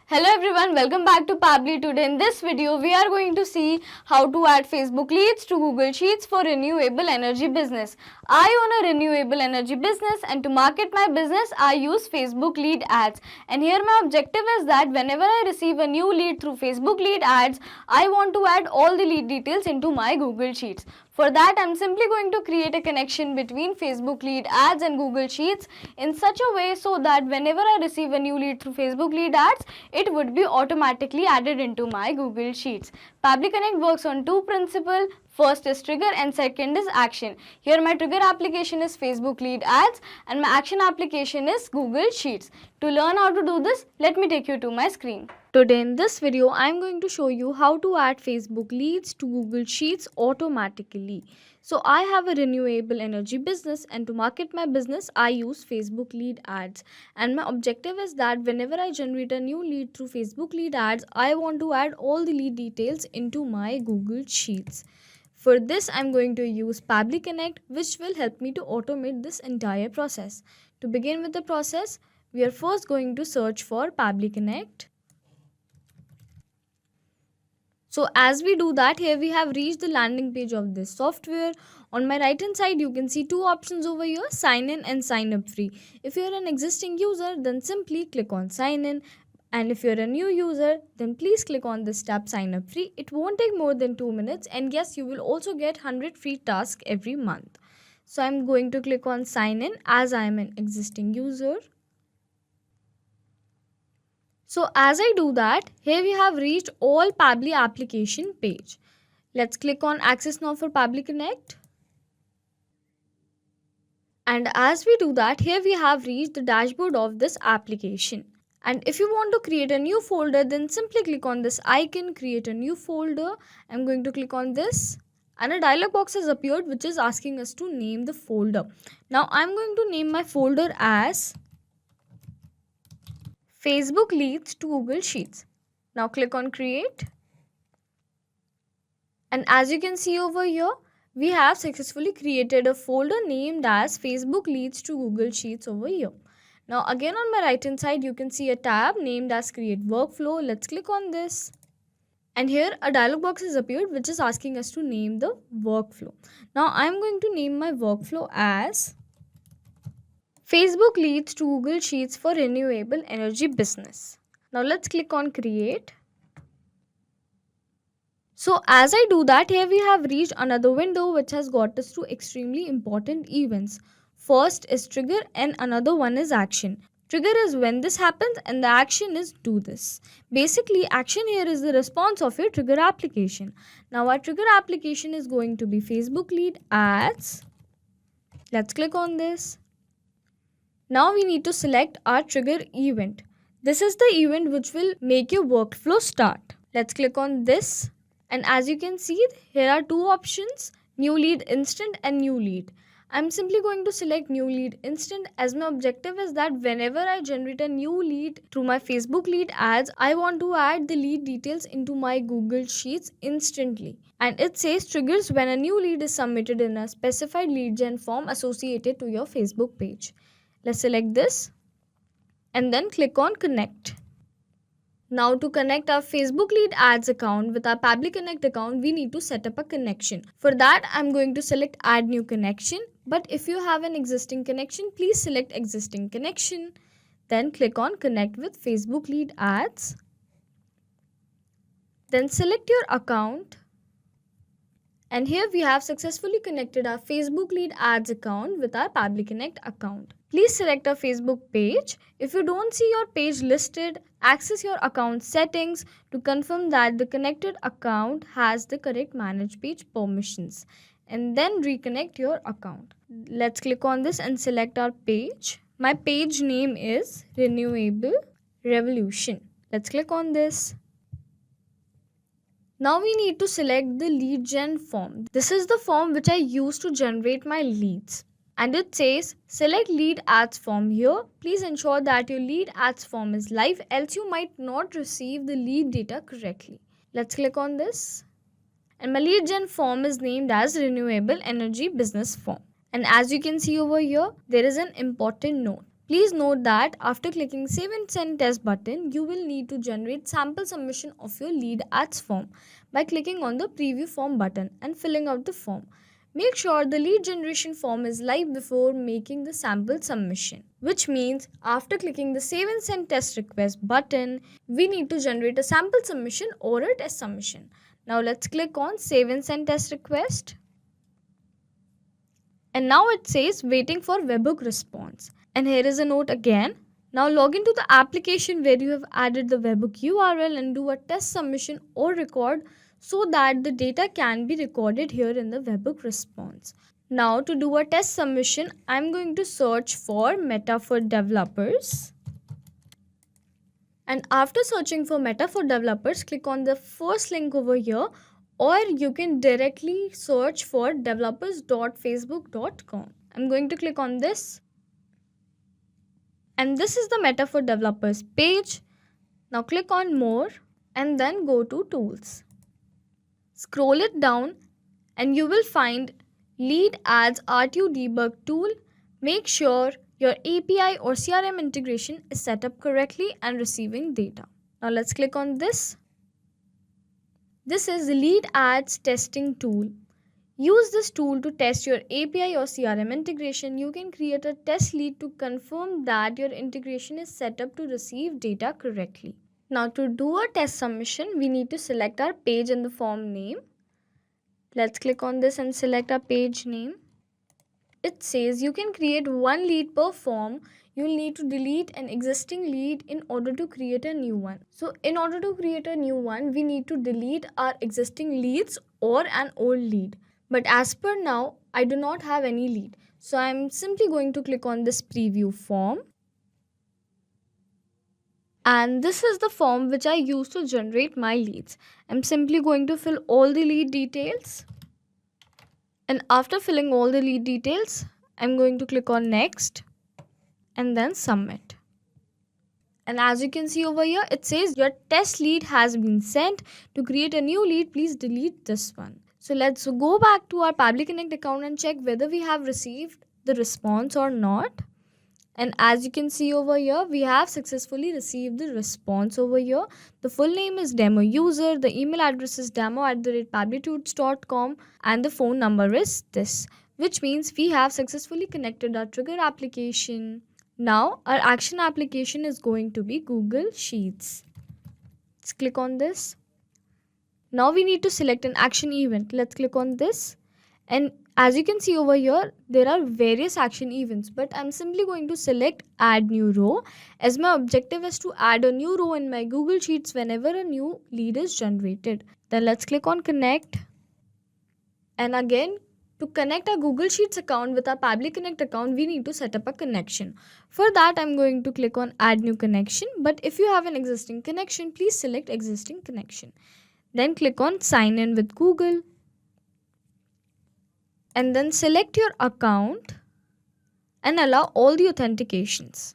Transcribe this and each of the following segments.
Hello everyone, welcome back to Pabbly. Today in this video, we are going to see how to add Facebook leads to Google Sheets for renewable energy business. I own a renewable energy business and to market my business, I use Facebook lead ads. And here my objective is that whenever I receive a new lead through Facebook lead ads, I want to add all the lead details into my Google Sheets. For that, I'm simply going to create a connection between Facebook lead ads and Google Sheets in such a way so that whenever I receive a new lead through Facebook lead ads, it would be automatically added into my Google Sheets. Pabbly Connect works on two principles. First is trigger and second is action. Here my trigger application is Facebook lead ads and my action application is Google Sheets. To learn how to do this, let me take you to my screen. Today in this video, I am going to show you how to add Facebook leads to Google Sheets automatically. So I have a renewable energy business and to market my business, I use Facebook lead ads. And my objective is that whenever I generate a new lead through Facebook lead ads, I want to add all the lead details into my Google Sheets. For this, I'm going to use Pabbly Connect, which will help me to automate this entire process. To begin with the process, we are first going to search for Pabbly Connect. So as we do that, here we have reached the landing page of this software. On my right hand side, you can see two options over here, sign in and sign up free. If you're an existing user, then simply click on sign in. And if you're a new user, then please click on this tab sign up free. It won't take more than 2 minutes and yes, you will also get 100 free tasks every month. So I'm going to click on sign in as I am an existing user. So as I do that, here we have reached all Pabbly application page. Let's click on access now for Pabbly Connect. And as we do that, here we have reached the dashboard of this application. And if you want to create a new folder, then simply click on this icon, create a new folder. I'm going to click on this and a dialog box has appeared which is asking us to name the folder. Now I'm going to name my folder as Facebook leads to Google Sheets. Now click on create. And as you can see over here, we have successfully created a folder named as Facebook leads to Google Sheets over here. Now again on my right hand side, you can see a tab named as create workflow. Let's click on this. And here a dialog box has appeared which is asking us to name the workflow. Now I'm going to name my workflow as Facebook leads to Google Sheets for renewable energy business. Now let's click on create. So as I do that, here we have reached another window which has got us to extremely important events. First is trigger and another one is action. Trigger is when this happens and the action is do this. Basically, action here is the response of your trigger application. Now our trigger application is going to be Facebook lead ads. Let's click on this. Now we need to select our trigger event. This is the event which will make your workflow start. Let's click on this. And as you can see, here are two options, new lead instant and new lead. I'm simply going to select new lead instant as my objective is that whenever I generate a new lead through my Facebook lead ads, I want to add the lead details into my Google Sheets instantly. And it says triggers when a new lead is submitted in a specified lead gen form associated to your Facebook page. Let's select this and then click on connect. Now to connect our Facebook lead ads account with our Pabbly Connect account, we need to set up a connection. For that, I'm going to select add new connection. But if you have an existing connection, please select existing connection. Then click on connect with Facebook lead ads. Then select your account. And here we have successfully connected our Facebook lead ads account with our Pabbly Connect account. Please select our Facebook page. If you don't see your page listed, access your account settings to confirm that the connected account has the correct manage page permissions and then reconnect your account. Let's click on this and select our page. My page name is Renewable Revolution. Let's click on this. Now we need to select the lead gen form. This is the form which I use to generate my leads. And it says select lead ads form here. Please ensure that your lead ads form is live, else you might not receive the lead data correctly. Let's click on this. And my lead gen form is named as Renewable Energy Business Form. And as you can see over here, there is an important note. Please note that after clicking Save and Send Test button, you will need to generate sample submission of your lead ads form by clicking on the Preview Form button and filling out the form. Make sure the lead generation form is live before making the sample submission, which means after clicking the Save and Send Test Request button, we need to generate a sample submission or a test submission. Now let's click on Save and Send Test Request. And now it says waiting for webhook response. And here is a note again. Now log into the application where you have added the webhook URL and do a test submission or record so that the data can be recorded here in the webhook response. Now to do a test submission, I'm going to search for Meta for Developers. And after searching for Meta for Developers, click on the first link over here, or you can directly search for developers.facebook.com. I'm going to click on this. And this is the Meta for Developers page. Now click on More and then go to Tools. Scroll it down and you will find Lead Ads RTU Debug Tool. Make sure your API or CRM integration is set up correctly and receiving data. Now let's click on this. This is the Lead Ads Testing Tool. Use this tool to test your API or CRM integration. You can create a test lead to confirm that your integration is set up to receive data correctly. Now to do a test submission, we need to select our page and the form name. Let's click on this and select our page name. It says you can create one lead per form. You'll need to delete an existing lead in order to create a new one. So in order to create a new one, we need to delete our existing leads or an old lead. But as per now, I do not have any lead. So I'm simply going to click on this preview form. And this is the form which I use to generate my leads. I'm simply going to fill all the lead details. And after filling all the lead details, I'm going to click on Next and then Submit. And as you can see over here, it says your test lead has been sent. To create a new lead, please delete this one. So let's go back to our Pabbly Connect account and check whether we have received the response or not. And as you can see over here, we have successfully received the response over here. The full name is demo user, the email address is demo@pabblytuts.com, and the phone number is this, which means we have successfully connected our trigger application. Now our action application is going to be Google Sheets. Let's click on this. Now we need to select an action event. Let's click on this. And as you can see over here, there are various action events, but I'm simply going to select add new row, as my objective is to add a new row in my Google Sheets whenever a new lead is generated. Then let's click on connect. And again, to connect our Google Sheets account with our Pabbly Connect account, we need to set up a connection. For that, I'm going to click on add new connection. But if you have an existing connection, please select existing connection. Then click on sign in with Google. And then select your account and allow all the authentications.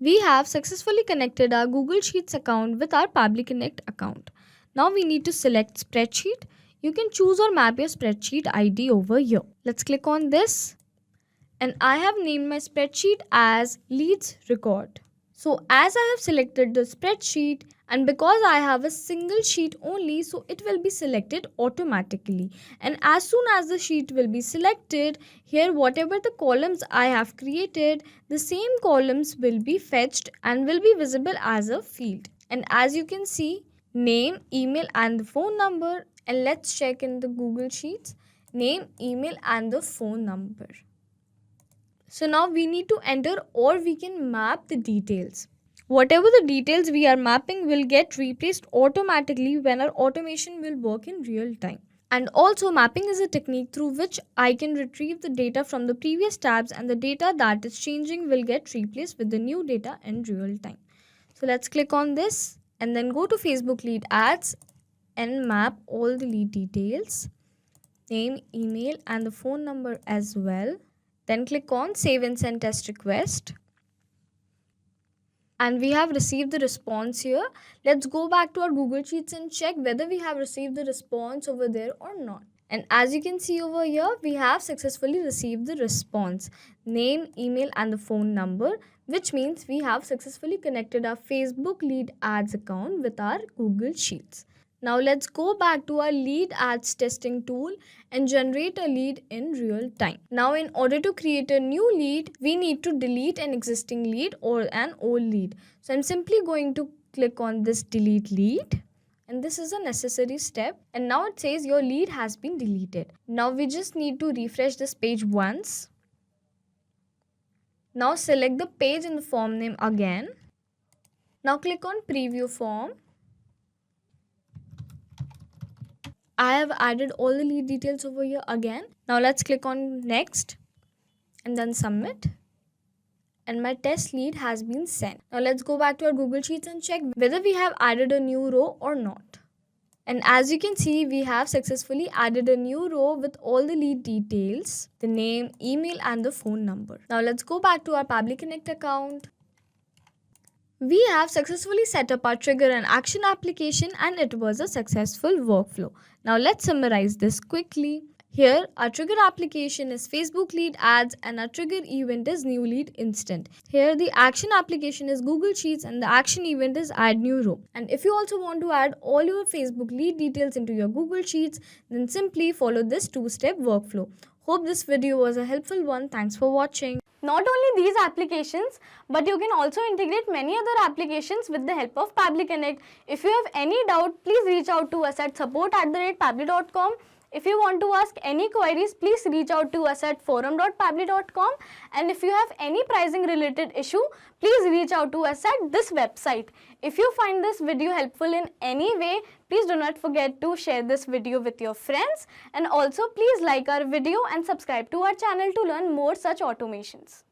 We have successfully connected our Google Sheets account with our Pabbly Connect account. Now we need to select spreadsheet. You can choose or map your spreadsheet ID over here. Let's click on this. And I have named my spreadsheet as leads record. So as I have selected the spreadsheet, and because I have a single sheet only, so it will be selected automatically. And as soon as the sheet will be selected, here whatever the columns I have created, the same columns will be fetched and will be visible as a field. And as you can see, name, email and the phone number. And let's check in the Google Sheets, name, email and the phone number. So now we need to enter, or we can map the details. Whatever the details we are mapping will get replaced automatically when our automation will work in real time. And also, mapping is a technique through which I can retrieve the data from the previous tabs, and the data that is changing will get replaced with the new data in real time. So let's click on this and then go to Facebook lead ads and map all the lead details, name, email and the phone number as well. Then click on save and send test request. And we have received the response here. Let's go back to our Google Sheets and check whether we have received the response over there or not. And as you can see over here, we have successfully received the response, name, email and the phone number, which means we have successfully connected our Facebook lead ads account with our Google Sheets. Now let's go back to our lead ads testing tool and generate a lead in real time. Now in order to create a new lead, we need to delete an existing lead or an old lead. So I'm simply going to click on this delete lead. And this is a necessary step, and now it says your lead has been deleted. Now we just need to refresh this page once. Now select the page and the form name again. Now click on preview form. I have added all the lead details over here again. Now let's click on next and then submit. And my test lead has been sent. Now let's go back to our Google Sheets and check whether we have added a new row or not. And as you can see, we have successfully added a new row with all the lead details, the name, email and the phone number. Now let's go back to our Pabbly Connect account. We have successfully set up our trigger and action application and it was a successful workflow. Now let's summarize this quickly. Here, our trigger application is Facebook lead ads and our trigger event is new lead instant. Here, the action application is Google Sheets and the action event is add new row. And if you also want to add all your Facebook lead details into your Google Sheets, then simply follow this two-step workflow. Hope this video was a helpful one. Thanks for watching. Not only these applications, but you can also integrate many other applications with the help of Pabbly Connect. If you have any doubt, please reach out to us at support@pabbly.com. If you want to ask any queries, please reach out to us at forum.pabbly.com. And if you have any pricing related issue, please reach out to us at this website. If you find this video helpful in any way, please do not forget to share this video with your friends. And also please like our video and subscribe to our channel to learn more such automations.